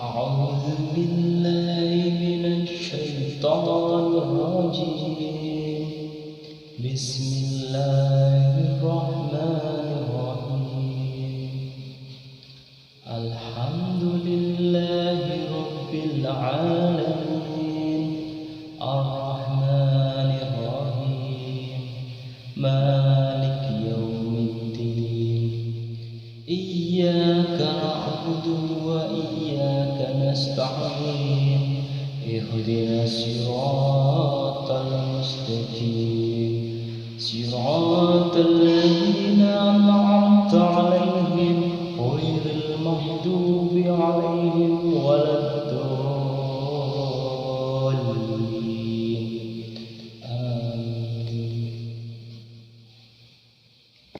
أعوذ بالله من الشيطان الرجيم. بسم الله الرحمن الرحيم. الحمد لله رب العالمين الرحمن الرحيم مالك يوم الدين. إياك نعبد وإياك نستعين. اهدنا الصراط المستقيم صراط الذين